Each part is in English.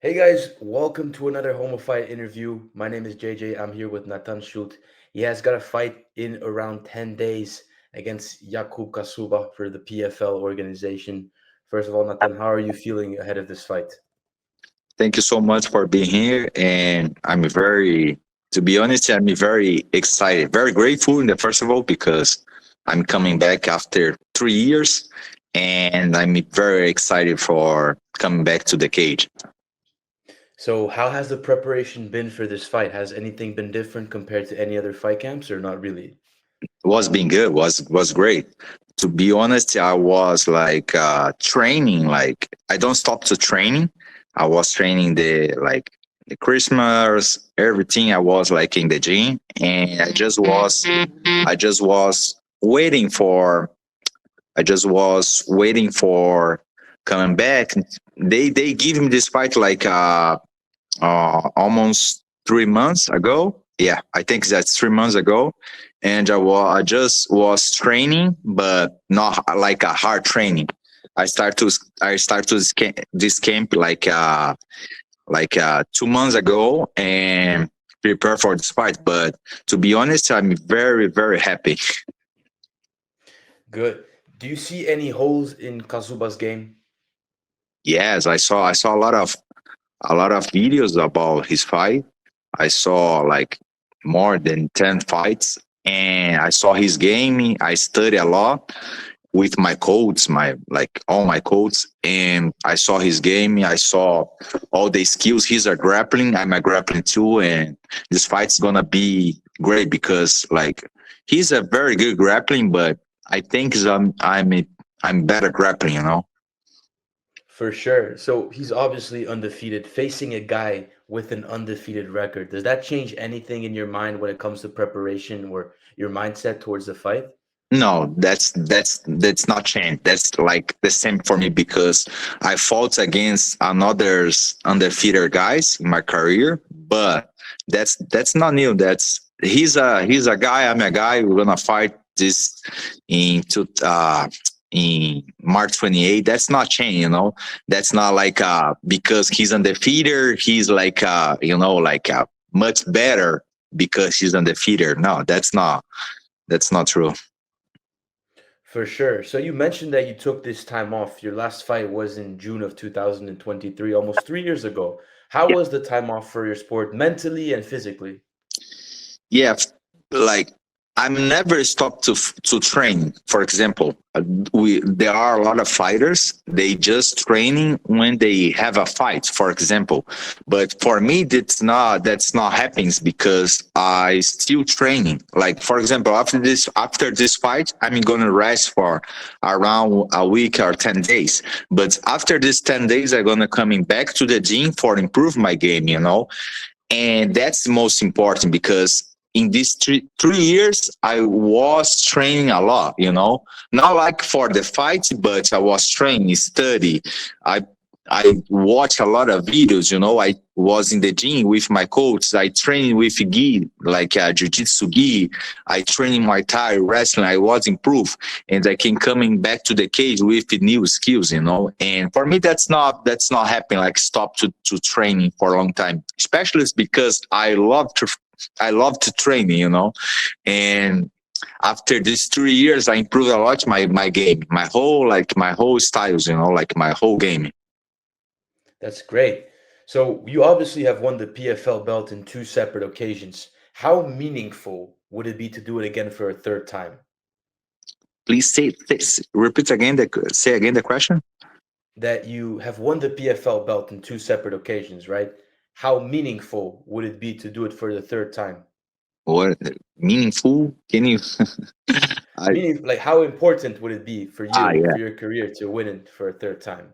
Hey guys, welcome to another Homo Fight interview. My name is JJ. I'm here with Natan Schulte. He has got a fight in around 10 days against Jakub Kaszuba for the PFL organization. First of all, Natan, how are you feeling ahead of this fight? Thank you so much for being here. And to be honest, I'm very excited, very grateful in the first of all, because I'm coming back after 3 years and I'm very excited for coming back to the cage. So, how has the preparation been for this fight? Has anything been different compared to any other fight camps or not really? Was being good, was great. To be honest, I was like training, like I don't stop to training. I was training the Christmas, everything. I was like in the gym and I just was waiting for I just was waiting for coming back. They give me this fight like almost 3 months ago. Yeah, I think that's 3 months ago. And I just was training, but not like a hard training. I start to this camp like 2 months ago and prepare for this fight. But to be honest, I'm very happy. Good. Do you see any holes in Kazuba's game? Yes, I saw a lot of videos about his fight. I saw like more than 10 fights and I saw his game. I study a lot with my coach, my like all my coach, and I saw his game. I saw all the skills. He's a grappling. I'm a grappling too, and this fight's gonna be great because like he's a very good grappling, but I think I'm better grappling, you know. For sure. So he's obviously undefeated, facing a guy with an undefeated record. Does that change anything in your mind when it comes to preparation or your mindset towards the fight? No, that's not change. That's like the same for me because I fought against another's undefeated guys in my career, but that's not new. That's he's a guy. I'm a guy. We're gonna fight this in two, in March 28th. That's not change, you know. That's not like because he's undefeated. He's like like much better because he's undefeated. No, that's not true. For sure. So you mentioned that you took this time off. Your last fight was in June of 2023, almost 3 years ago. How was the time off for your sport mentally and physically? Yeah, like I'm never stopped to train. For example, we there are a lot of fighters. They just training when they have a fight. For example, but for me, that's not happens because I still training. Like for example, after this fight, I'm gonna rest for around a week or 10 days. But after this 10 days, I'm gonna coming back to the gym for improve my game. And that's the most important because in these three years I was training a lot, not like for the fight, but I was training, study. I i watch a lot of videos. I was in the gym with my coach. I trained with gi, like jiu-jitsu gi. I trained Muay Thai wrestling. I was improved, and I can coming back to the cage with new skills. And for me, that's not happening. Like stop to training for a long time, especially it's because I love to train. And after these 3 years, I improved a lot my game, my whole styles. Like my whole game. That's great. So you obviously have won the PFL belt in two separate occasions. How meaningful would it be to do it again for a third time? Please repeat again say again the question. That you have won the PFL belt in two separate occasions, right? How meaningful would it be to do it for the third time? What meaningful? Can you? I Meaning, like, how important would it be for you, yeah, for your career, to win it for a third time?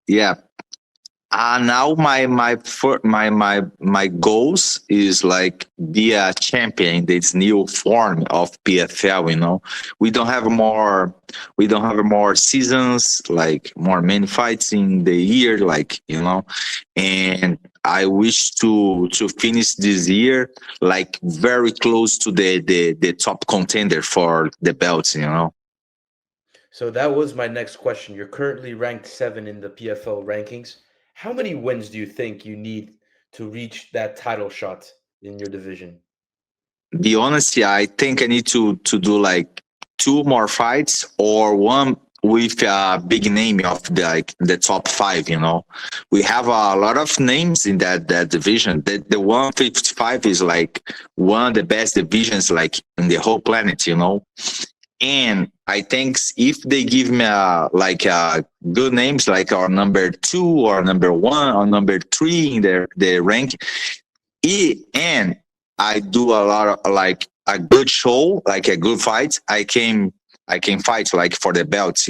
yeah. Now my goals is like be a champion in this new form of PFL. We don't have more seasons, like more many fights in the year, and I wish to finish this year like very close to the top contender for the belts. So that was my next question. You're currently ranked seven in the PFL rankings. How many wins do you think you need to reach that title shot in your division? Be honest, yeah, I think I need to do like two more fights or one with a big name of the top five. We have a lot of names in that division. The 155 is like one of the best divisions like in the whole planet. And I think if they give me good names like our number two or number one or number three in the rank, and I do a lot of like a good show, like a good fight, I can fight like for the belts.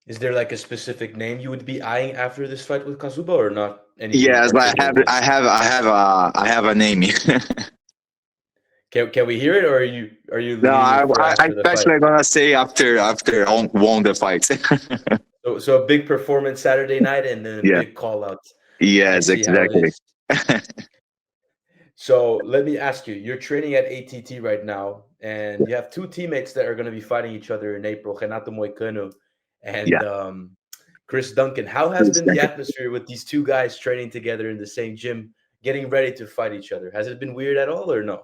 Is there like a specific name you would be eyeing after this fight with Kaszuba, or not anything Yes, particularly? I have a name. Can we hear it, or are you No, leaving it for I after the fight? especially gonna say after I won the fight. So a big performance Saturday night and then a Yeah. big call out. I Yes, see how it exactly. is. So let me ask you, you're training at ATT right now, and you have two teammates that are going to be fighting each other in April, Renato Moicano and Yeah. Chris Duncan. How has been the atmosphere with these two guys training together in the same gym, getting ready to fight each other? Has it been weird at all or no?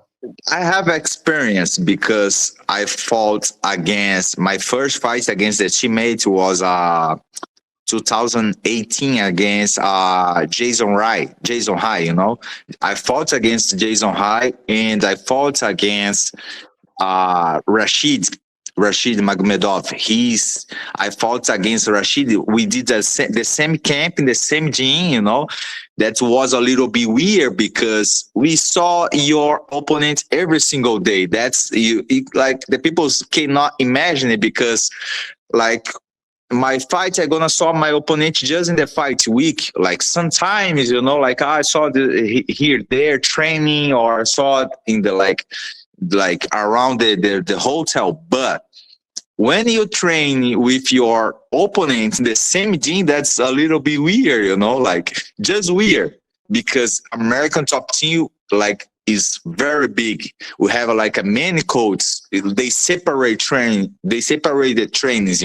I have experience because I fought against my first fight against the teammate was 2018 against Jason High. I fought against Jason High and I fought against Rashid Magomedov. I fought against Rashid. We did the same camp in the same gym. That was a little bit weird because we saw your opponent every single day. That's like the people cannot imagine it because like my fight, I gonna saw my opponent just in the fight week. Like sometimes, like I saw here there training or I saw it in the like around the hotel. But when you train with your opponent in the same gym, that's a little bit weird, like just weird because American top team like is very big. We have like a many codes. They separate the trainings,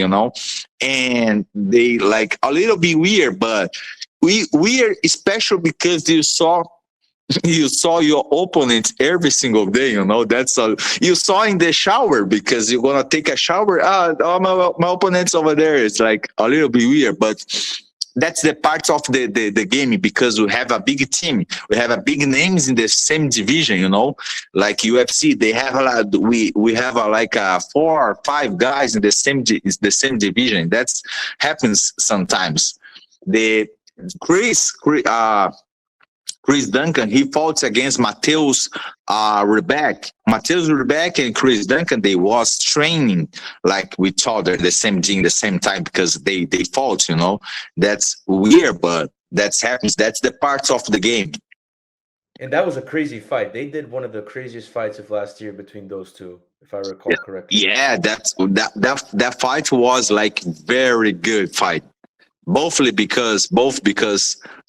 and they like a little bit weird, but we are special because you saw your opponent every single day. That's you saw in the shower because you're gonna take a shower. My opponent's over there. It's like a little bit weird, but that's the part of the game because we have a big team. We have a big names in the same division. Like UFC, they have a lot. We have like 4 or 5 guys in the same division. That's happens sometimes. The Chris Duncan, he fought against Mateus Rebeck. Mateus Rebeck and Chris Duncan, they was training like with each other the same gym, the same time because they fought. That's weird, but that happens. That's the parts of the game. And that was a crazy fight. They did one of the craziest fights of last year between those two, if I recall correctly. Yeah, that fight was like very good fight. Both because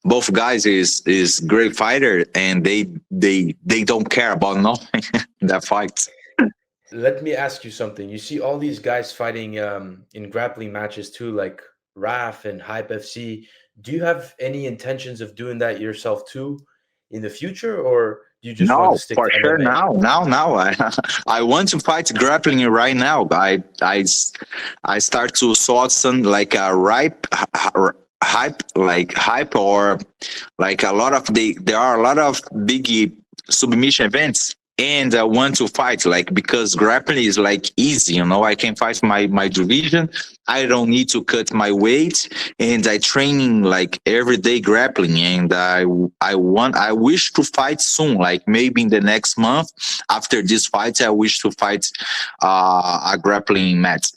both guys is great fighter and they don't care about nothing that fight. Let me ask you something. You see all these guys fighting in grappling matches too, like Raf and Hype FC. Do you have any intentions of doing that yourself too in the future, or do you just want to No, stick for to sure. MMA? Now, I want to fight grappling right now. I start to sort some like a hype or like a lot of there are a lot of big submission events and I want to fight like because grappling is like easy. I can fight my division. I don't need to cut my weight and I training like every day grappling and I wish to fight soon, like maybe in the next month after this fight I wish to fight a grappling match.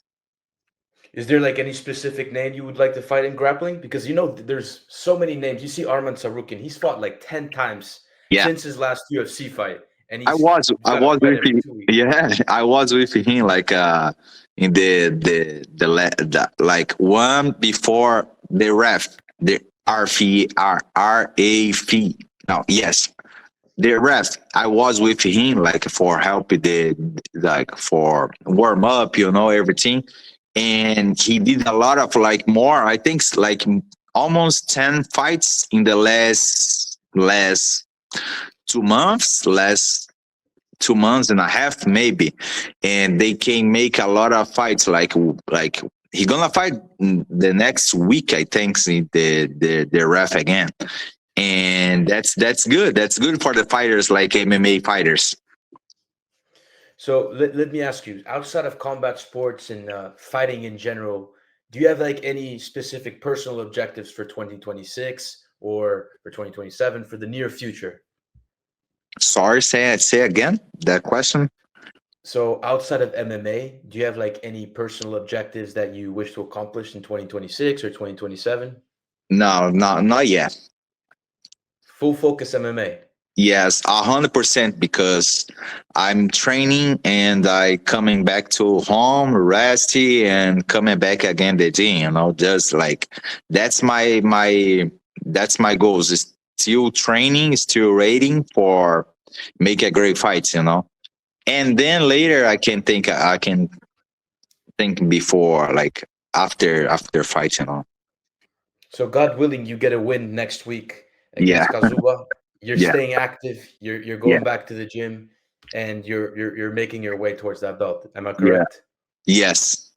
Is there like any specific name you would like to fight in grappling? Because there's so many names. You see Arman Sarukian, he's fought like 10 times Yeah. since his last UFC fight, and I he's was I got a was fight with every him. 2 weeks. Yeah, I was with him like in the like one before the the RAF. No, yes, the ref. I was with him like for help like for warm up, everything, and he did a lot of like more. I think like almost 10 fights in the last 2 months, last 2 months and a half maybe, and they can make a lot of fights. Like he gonna fight the next week, I think, the ref again, and that's good. That's good for the fighters, like MMA fighters. So let me ask you, outside of combat sports and fighting in general, do you have like any specific personal objectives for 2026 or for 2027 for the near future? Sorry, say again that question. So outside of MMA, do you have like any personal objectives that you wish to accomplish in 2026 or 2027? No, not yet. Full focus MMA. Yes, 100%, because I'm training and I coming back to home, resty, and coming back again the gym. Just like that's my goals. Is still training, still rating for make a great fight. And then later I can think before, like after fight. So God willing, you get a win next week Yeah, against Kaszuba. You're yeah, staying active. You're yeah, going back to the gym, and you're making your way towards that belt. Am I yeah. correct? Yes.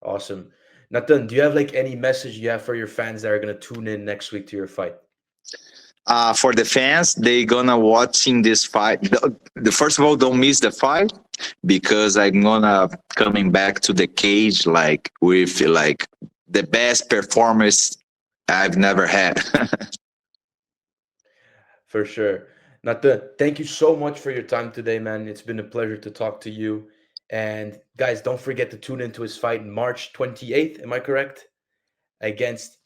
Awesome. Nathan, do you have like any message you have for your fans that are gonna tune in next week to your fight? For the fans, they gonna watching this fight. The first of all, don't miss the fight, because I'm gonna coming back to the cage like with like the best performance I've never had. For sure. Nathan, thank you so much for your time today, man. It's been a pleasure to talk to you. And guys, don't forget to tune into his fight March 28th. Am I correct? Against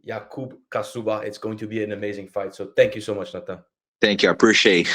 Jakub Kaszuba. It's going to be an amazing fight. So thank you so much, Nathan. Thank you. I appreciate.